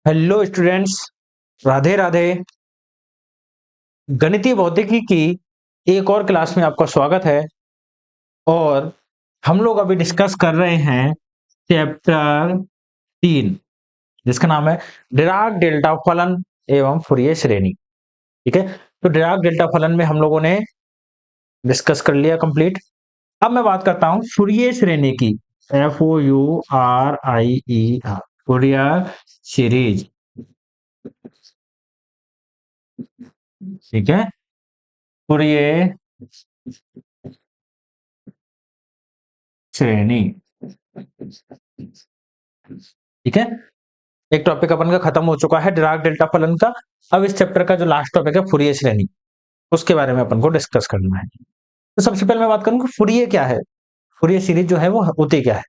Hello students, Radhe Radhe. गणितीय भौतिकी की एक और क्लास में आपका स्वागत है। और हम लोग अभी डिस्कस कर रहे हैं चैप्टर 3, जिसका नाम है डिराक डेल्टा फलन एवं फूरियर श्रेणी। ठीक है, तो डिराक डेल्टा फलन में हम लोगों ने डिस्कस कर लिया कंप्लीट। अब मैं बात करता हूं फूरियर श्रेणी की। FOURIER, Fourier series. ठीक है, फूरियर श्रेणी। ठीक है, एक टॉपिक अपन का खत्म हो चुका है डिराक डेल्टा फलन का। अब इस चैप्टर का जो लास्ट टॉपिक है फूरियर श्रेणी, उसके बारे में अपन को डिस्कस करना है। तो सबसे पहले मैं बात करूंगा फूरियर क्या है, फूरियर सीरीज जो है वो होती क्या है।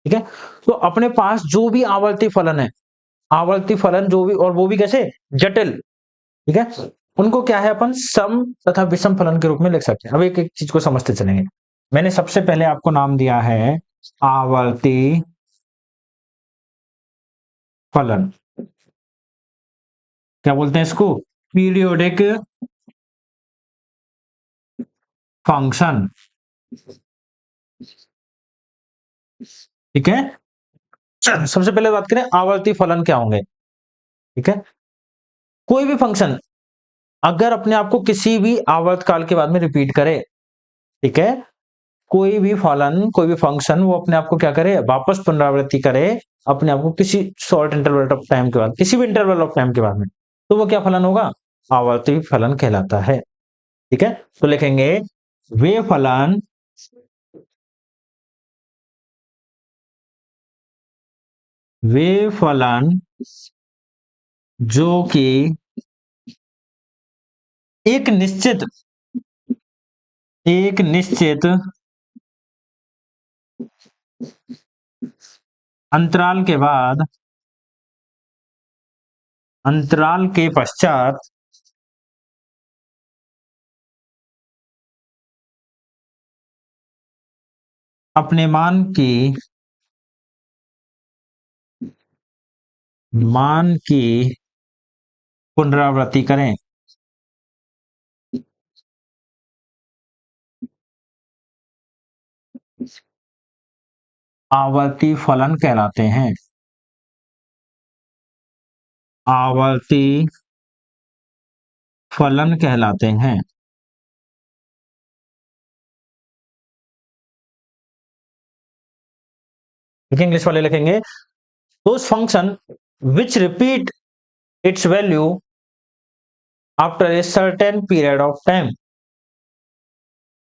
ठीक है, तो अपने पास जो भी आवर्ती फलन है, आवर्ती फलन जो भी, और वो भी कैसे, जटिल। ठीक है, उनको क्या है, अपन सम तथा विषम फलन के रूप में लिख सकते हैं। अब एक एक चीज को समझते चलेंगे। मैंने सबसे पहले आपको नाम दिया है आवर्ती फलन। क्या बोलते हैं इसको? Periodic function. ठीक है, सबसे पहले बात करें आवर्ती फलन क्या होंगे। ठीक है, कोई भी फंक्शन अगर अपने आप को किसी भी आवर्त काल के बाद में रिपीट करे, ठीक है, कोई भी फलन, कोई भी फंक्शन वो अपने आप को क्या करे, वापस पुनरावृत्ति करे अपने आप को किसी शॉर्ट इंटरवल ऑफ टाइम के बाद, किसी भी इंटरवल ऑफ टाइम के बाद में, तो वो क्या फलन होगा? आवर्ती फलन कहलाता है। ठीक है, तो लिखेंगे वे फलन वे फलन जो कि एक निश्चित अंतराल के बाद, अंतराल के पश्चात अपने मान की पुनरावृत्ति करें। आवर्ती फलन कहलाते हैं। आवर्ती फलन कहलाते हैं। ठीक है, इंग्लिश वाले लिखेंगे those function which repeat its value after a certain period of time.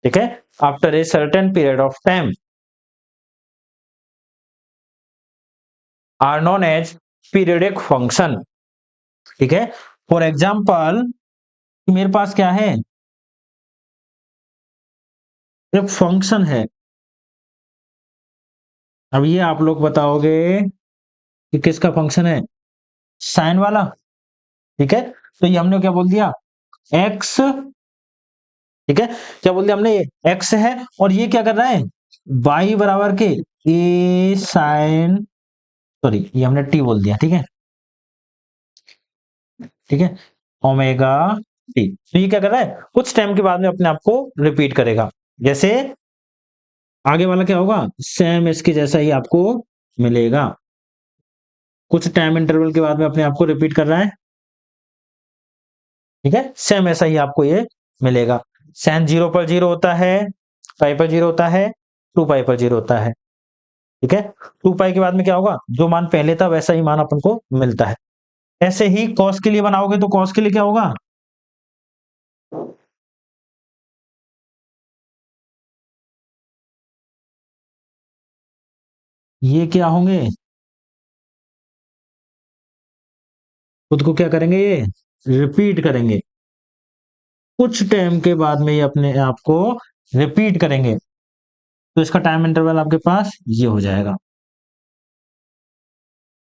ठीक है, after a certain period of time are known as periodic function. ठीक है, फॉर एग्जाम्पल मेरे पास क्या है, एक फंक्शन है। अब ये आप लोग बताओगे कि किसका फंक्शन है, साइन वाला। ठीक है, तो ये हमने क्या बोल दिया, एक्स। ठीक है, क्या बोल दिया हमने, ये एक्स है, और ये क्या कर रहा है, वाई बराबर के ए साइन, सॉरी ये हमने टी बोल दिया। ठीक है, ठीक है, ओमेगा टी। तो ये क्या कर रहा है, कुछ टाइम के बाद में अपने आप को रिपीट करेगा। जैसे आगे वाला क्या होगा, सेम इसके जैसा ही आपको मिलेगा। कुछ टाइम इंटरवल के बाद में अपने आप को रिपीट कर रहा है। ठीक है, सेम ऐसा ही आपको ये मिलेगा। साइन 0 पर 0 होता है, पाई पर 0 होता है, 2 पाई पर 0 होता है। ठीक है, 2 पाई के बाद में क्या होगा, जो मान पहले था वैसा ही मान अपन को मिलता है। ऐसे ही कॉस के लिए बनाओगे तो कॉस के लिए क्या होगा, ये क्या होंगे, खुद को क्या करेंगे, ये रिपीट करेंगे। कुछ टाइम के बाद में ये अपने आप को रिपीट करेंगे, तो इसका टाइम इंटरवल आपके पास ये हो जाएगा।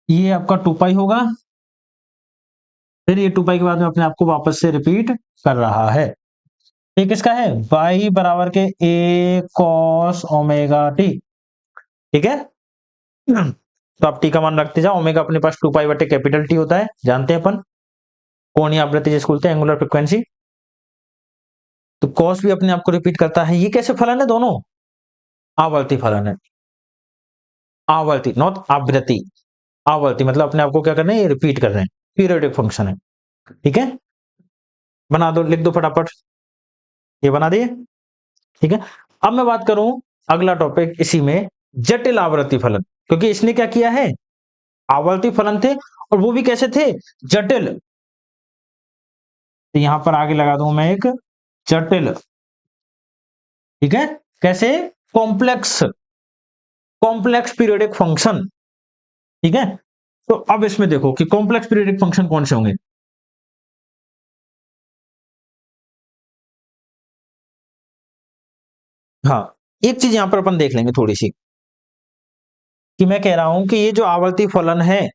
ये आपका 2 पाई होगा, फिर ये 2 पाई के बाद में अपने आप को वापस से रिपीट कर रहा है। ये किसका है, y बराबर के a cos ओमेगा t। ठीक है, तो आप टी का मान रखते जाओ। ओमेगा अपने पास 2 पाई बटे कैपिटल टी होता है, जानते हैं अपन, कोणीय आवृत्ति जिसको बोलते हैं, एंगुलर फ्रीक्वेंसी। तो कॉस भी अपने आप को रिपीट करता है। ये कैसे फलन है? दोनों आवर्ती फलन है। आवर्ती, नॉट आवृत्ति, आवर्ती मतलब अपने आप को क्या कर रहे हैं, ये रिपीट कर रहे हैं, पीरियोडिक फंक्शन है। ठीक है, बना दो, लिख दो फटाफट, ये बना दिए। ठीक है, अब मैं बात करूं अगला टॉपिक इसी में, जटिल आवर्ती फलन, क्योंकि इसने क्या किया है, आवर्ती फलन थे और वो भी कैसे थे, जटिल। तो यहां पर आगे लगा दूं मैं एक जटिल। ठीक है, कैसे, कॉम्प्लेक्स, कॉम्प्लेक्स पीरियोडिक फंक्शन। ठीक है, तो अब इसमें देखो कि कॉम्प्लेक्स पीरियोडिक फंक्शन कौन से होंगे। हाँ, एक चीज यहां पर अपन देख लेंगे थोड़ी सी, कि मैं कह रहा हूं कि ये जो आवर्ती फलन है,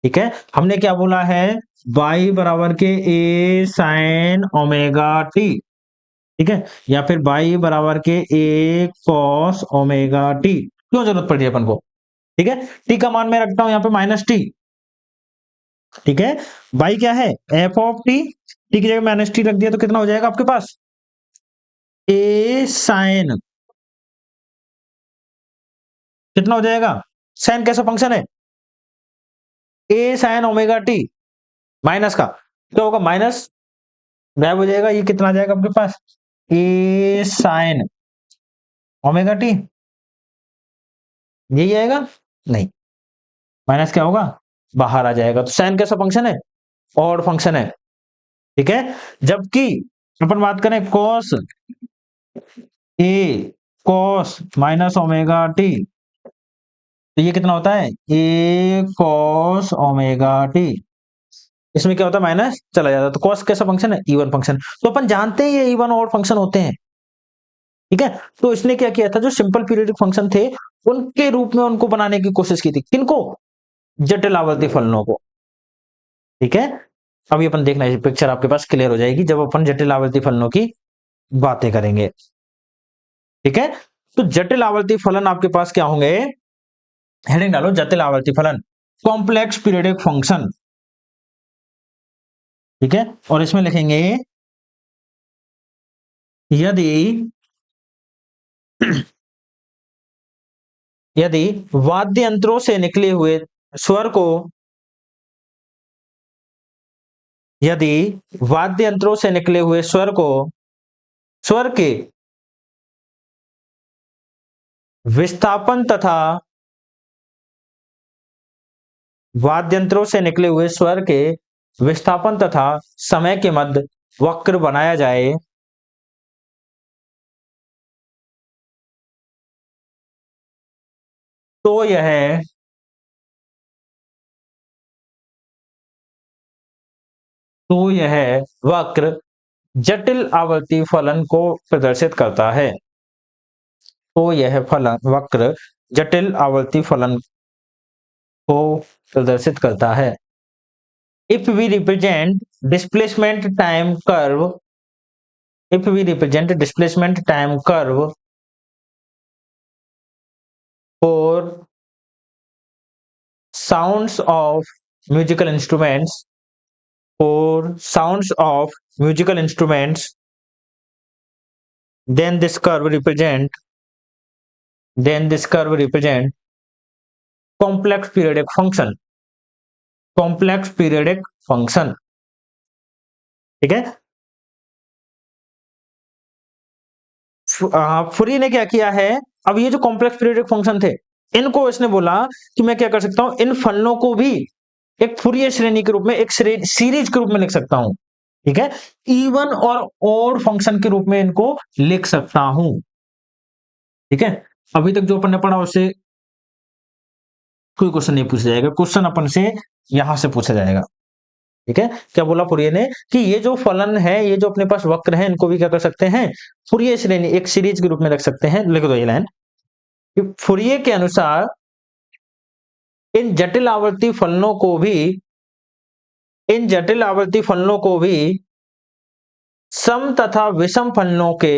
ठीक है, हमने क्या बोला है, y बराबर के a साइन ओमेगा टी। ठीक है, या फिर y बराबर के a कॉस ओमेगा टी, क्यों जरूरत पड़ी अपन को। ठीक है, t का मान मैं रखता हूं यहां पे माइनस टी। ठीक है, y क्या है, f ऑफ टी की जगह माइनस टी रख दिया तो कितना हो जाएगा आपके पास, a साइन, कितना हो जाएगा, साइन कैसा फंक्शन है, a sine omega T, minus का क्या होगा, माइनस गायब हो जाएगा, ये कितना आ जाएगा आपके पास, a साइन ओमेगा टी, यही आएगा, नहीं, माइनस क्या होगा, बाहर आ जाएगा। तो साइन कैसा फंक्शन है, ऑड फंक्शन है। ठीक है, जबकि अपन बात करें cos A cos minus omega T, तो ये कितना होता है, ए कॉस ओमेगा टी, इसमें क्या होता है, माइनस चला जाता है। तो कॉस कैसा फंक्शन है, इवन फंक्शन। तो अपन जानते हैं ये इवन ऑड फंक्शन होते हैं। ठीक है, तो इसने क्या किया था, जो सिंपल पीरियोडिक फंक्शन थे उनके रूप में उनको बनाने की कोशिश की थी, किनको, जटिल आवर्ती फलनों को। ठीक है, अभी अपन देखना, पिक्चर आपके पास क्लियर हो जाएगी जब अपन जटिल आवर्ती फलनों की बातें करेंगे। ठीक है, तो जटिल आवर्ती फलन आपके पास क्या होंगे, हेडिंग डालो जटिल आवर्ती फलन, कॉम्प्लेक्स पीरियोडिक फंक्शन। ठीक है, और इसमें लिखेंगे यदि यदि वाद्य यंत्रों से निकले हुए स्वर को, यदि वाद्य यंत्रों से निकले हुए स्वर के विस्थापन तथा वाद्यंत्रों से निकले हुए स्वर के विस्थापन तथा समय के मध्य वक्र बनाया जाए, तो यह वक्र जटिल आवर्ती फलन को प्रदर्शित करता है। तो यह फलन वक्र जटिल आवर्ती फलन को प्रदर्शित करता है। If we represent displacement time curve, if we represent displacement time curve for sounds of musical instruments, for sounds of musical instruments, then this curve represent complex periodic function, complex periodic function। ठीक है, फुरी ने क्या किया है, अब ये जो complex periodic function थे इनको इसने बोला कि मैं क्या कर सकता हूं, इन फलनों को भी एक फुरियर श्रेणी के रूप में, एक सीरीज के रूप में लिख सकता हूं। ठीक है, इवन और ऑड फंक्शन के रूप में इनको लिख सकता हूं। ठीक है, अभी तक जो अपन ने पढ़ा उससे कोई क्वेश्चन नहीं पूछा जाएगा, क्वेश्चन अपन से यहां से पूछा जाएगा। ठीक है, क्या बोला फुरिये ने कि ये जो फलन है, ये जो अपने पास वक्र है, इनको भी क्या कर सकते हैं, फुरियर श्रेणी, एक सीरीज के रूप में रख सकते हैं। लिख दो ये लाइन, फुरिये के अनुसार इन जटिल आवर्ती फलनों को भी, इन जटिल आवर्ती फलनों को भी सम तथा विषम फलनों के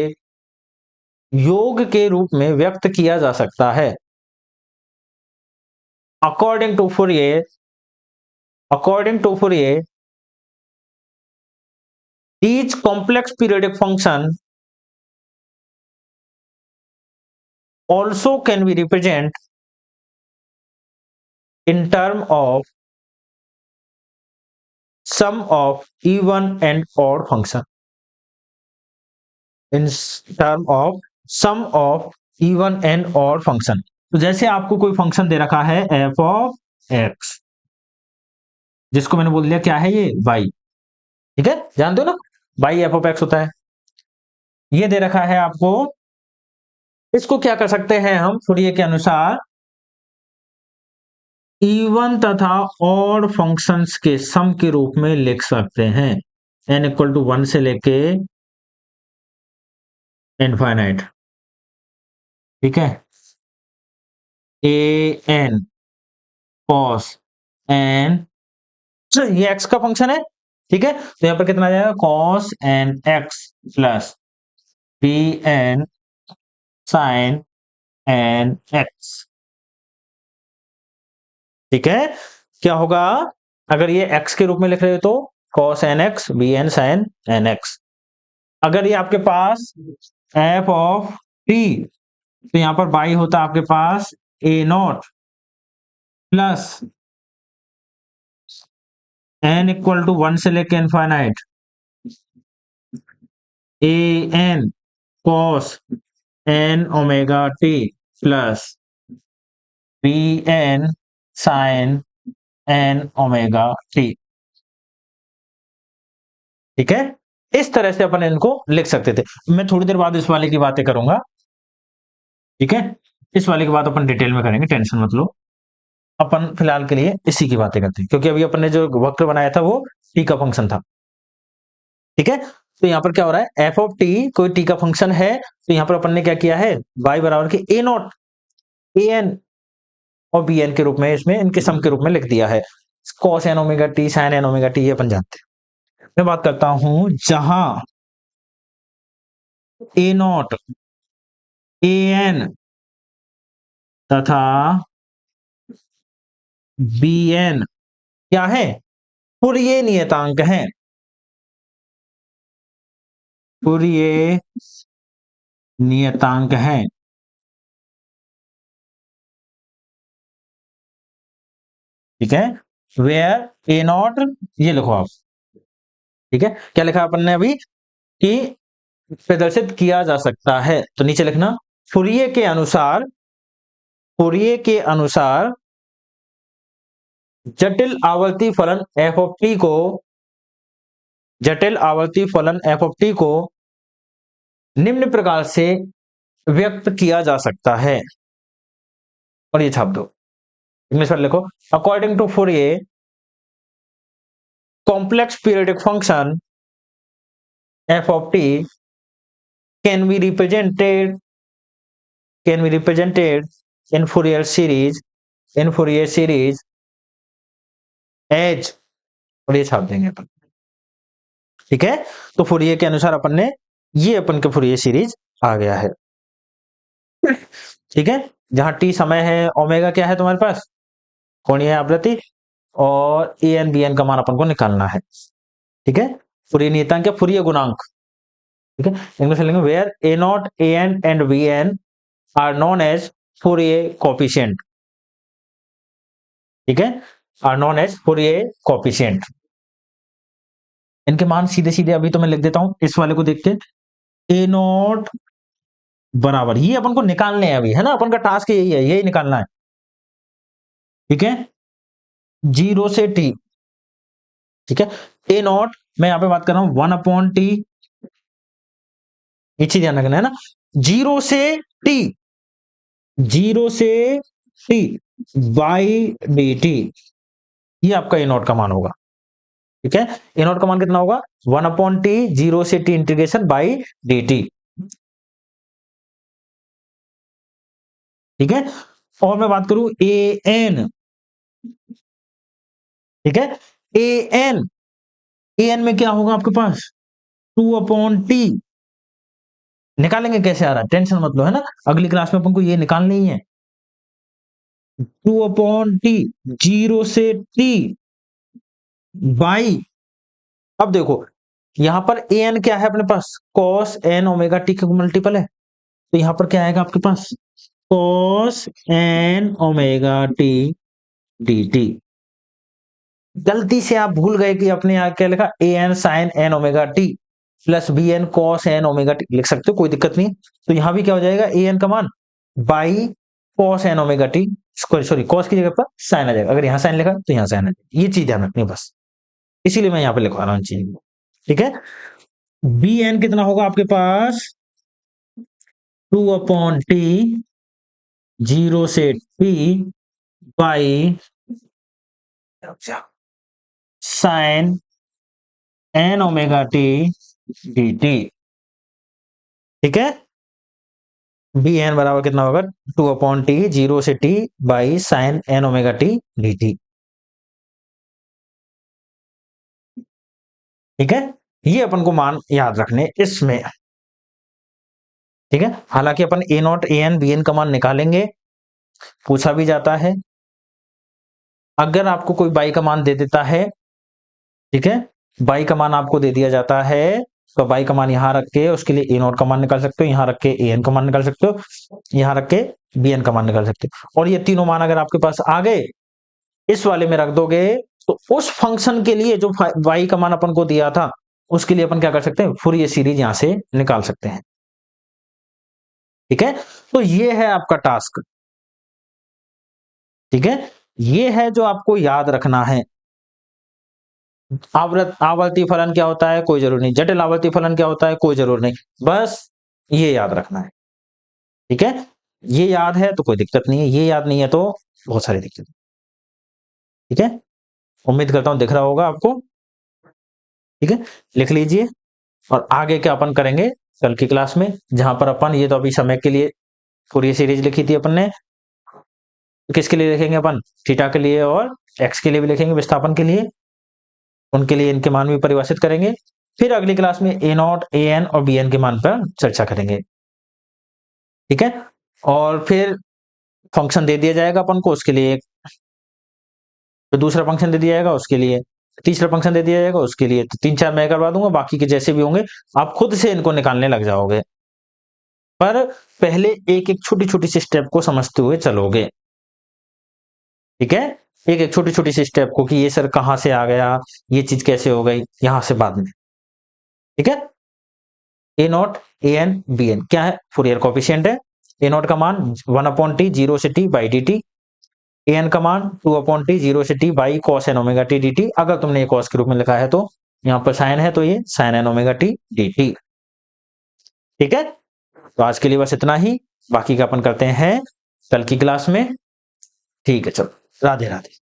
योग के रूप में व्यक्त किया जा सकता है। according to Fourier, each complex periodic function also can be represented in term of sum of even and odd function. In term of sum of even and odd function. तो जैसे आपको कोई फंक्शन दे रखा है f of x, जिसको मैंने बोल दिया क्या है ये y, ठीक है, जानते हो ना y f of x होता है। ये दे रखा है आपको, इसको क्या कर सकते हैं हम फूरिये के अनुसार इवन तथा ऑड फंक्शंस के सम के रूप में लिख सकते हैं, n इक्वल टू 1 से लेके इनफाइनाइट, ठीक है। ए एन कॉस एन, ये x का फंक्शन है, ठीक है, तो यहां पर कितना आ जाएगा cos n x plus b n sine n x, ठीक है। क्या होगा अगर ये x के रूप में लिख रहे हो तो cos n x b n sine n x. अगर ये आपके पास f ऑफ t, तो यहां पर y होता है आपके पास a naught plus n equal to 1 से लेके infinite a n cos n omega t plus b n sine n omega t, ठीक है। इस तरह से अपन इनको लिख सकते थे। मैं थोड़ी देर बाद इस वाले की बातें करूंगा, ठीक है, इस वाले की बात अपन डिटेल में करेंगे, टेंशन मत लो। अपन फिलहाल के लिए इसी की बातें करते हैं, क्योंकि अभी अपन ने जो वक्र बनाया था वो टी का फंक्शन था, ठीक है। तो यहाँ पर क्या हो रहा है एफ ऑफ टी कोई टी का फंक्शन है, तो यहाँ पर अपन ने क्या किया है y बराबर के ए नॉट ए एन और बी एन के रूप में इसमें इनके सम के रूप में लिख दिया है। Cos n omega t sine n omega t ये अपन जानते हैं। मैं बात करता हूं जहां ए नॉट ए एन तथा बी एन क्या है फूरिये नियतांक है, फूरिये नियतांक है, ठीक है। वेयर ए नॉट, ये लिखो आप, ठीक है। क्या लिखा अपन ने अभी कि प्रदर्शित किया जा सकता है, तो नीचे लिखना फूरिये के अनुसार, फूरिये के अनुसार जटिल आवर्ती फलन एफ ऑफ टी को, जटिल आवर्ती फलन एफ ऑफ टी को निम्न प्रकार से व्यक्त किया जा सकता है, और ये छाप दो इंग्लिश में लिखो according to Fourier complex periodic function f of t can be represented, can be represented in Fourier series, in Fourier series as, और ये छाप देंगे अपन, ठीक है। तो फूरिये के अनुसार अपन ने ये अपन के फूरिये सीरीज आ गया है, ठीक है। जहां टी समय है, ओमेगा क्या है तुम्हारे पास कोणीय आवृत्ति, और ए एन बी एन का मान अपन को निकालना है, ठीक है। फूरिये नियतांक या फूरिये गुणांक, ठीक है। इंग्लिश में लिखेंगे where a naught a n and b n are known as Fourier coefficient, ठीक है, are known as Fourier coefficient. इनके मान सीधे सीधे अभी तो मैं लिख देता हूं इस वाले को देख के, ए नॉट बराबर, ये अपन को निकालने हैं अभी, है ना, अपन का टास्क यही है, यही निकालना है, ठीक है, 0 से टी, ठीक है। ए नॉट मैं यहां पे बात कर रहा हूं 1/t, ये चीज ध्यान रखना है ना, 0 से टी, 0 से टी बाई डी टी, ये आपका ए नॉट का मान होगा, ठीक है। ए नॉट का मान कितना होगा 1/t 0 से T integration by d T, ठीक है। और मैं बात करूं ए एन, ठीक है, ए एन, ए एन में क्या होगा आपके पास 2/t, निकालेंगे कैसे आ रहा है टेंशन मत लो, है ना, अगली क्लास में अपन को ये निकालनी ही है, 2/t 0 से t बाई, अब देखो यहां पर an क्या है अपने पास, cos n ओमेगा t का मल्टीपल है, तो यहां पर क्या आएगा आपके पास cos n omega t dt। गलती से आप भूल गए कि अपने यहाँ क्या लिखा, an sin n omega t plus bn cos n omega t लिख सकते हो, कोई दिक्कत नहीं। तो यहां भी क्या हो जाएगा, an का मान by cos n omega t, sorry cos की जगह पर sin आ जाएगा, अगर यहाँ sin लिखा तो यहाँ sin आ जाएगा, ये चीज ध्यान रखनी है बस, इसीलिए मैं यहाँ पे लिखवा रहा हूँ चीज को, ठीक है। bn कितना होगा आपके पास 2/t 0 से t by sin n omega t dt, ठीक है। bn बराबर कितना होगा 2/t 0 से t by sin n omega t dt, ठीक है। ये अपन को मान याद रखने इसमें, ठीक है। हालांकि अपन a नॉट an bn का मान निकालेंगे, पूछा भी जाता है, अगर आपको कोई बाई का मान दे देता है, ठीक है, बाई का मान आपको दे दिया जाता है, तो बाई का मान यहां रख के उसके लिए a नॉट का मान निकाल सकते हो, यहां रख के an का मान निकाल सकते हो, यहां रख के bn का मान निकाल सकते हो, और ये तीनों मान अगर आपके पास आ गए, इस वाले में रख दोगे, तो उस फंक्शन के लिए जो y का मान अपन को दिया था, उसके लिए अपन क्या कर सकते हैं, फूरियर सीरीज यहां से निकाल सकते हैं, ठीक है। तो ये है आपका टास्क, ठीक है, ये है जो आपको याद रखना है। आवर्ती फलन क्या होता है, कोई जरूर नहीं, जटिल आवर्ती फलन क्या होता है, कोई जरूर नहीं, बस ये याद रखना है, ठीक है। ये याद है तो कोई दिक्कत नहीं है, ये याद नहीं है तो बहुत सारी दिक्कत, ठीक है। उम्मीद करता हूं दिख रहा होगा आपको, ठीक है, लिख लीजिए। और आगे क्या अपन करेंगे कल की क्लास में, जहां पर अपन, ये तो अभी समय के लिए फूरियर सीरीज लिखी थी अपन ने, तो किसके लिए लिखेंगे अपन, थीटा के लिए और एक्स के लिए भी लिखेंगे विस्थापन के लिए, उनके लिए इनके मान भी परिभाषित करेंगे। फिर अगली क्लास में ए नॉट ए एन और बी एन के मान पर चर्चा करेंगे, ठीक है। और फिर फंक्शन दे दिया जाएगा अपन को, उसके लिए तो दूसरा फंक्शन दे दिया जाएगा, उसके लिए तीसरा फंक्शन दे दिया जाएगा, उसके लिए तो 3 4 मैं करवा दूंगा, बाकी के जैसे भी होंगे आप खुद से इनको निकालने लग जाओगे, पर पहले एक एक छोटी छोटी सी स्टेप को समझते हुए चलोगे, ठीक है। एक एक छोटी छोटी सी स्टेप को कि ये सर कहां से आ गया, ये चीज कैसे हो गई, यहां से बाद में, ठीक है। A naught a n b n क्या है, फूरियर कोफिशिएंट है। ए नॉट का मान 1/t 0 से t by d t, a n का मान 2/t 0 से t by cos n omega t dt, अगर तुमने ये cos के रूप में लिखा है तो यहाँ पर साइन है तो ये sin n omega t dt, ठीक है। तो आज के लिए बस इतना ही, बाकी का अपन करते हैं कल की क्लास में, ठीक है, चलो राधे राधे।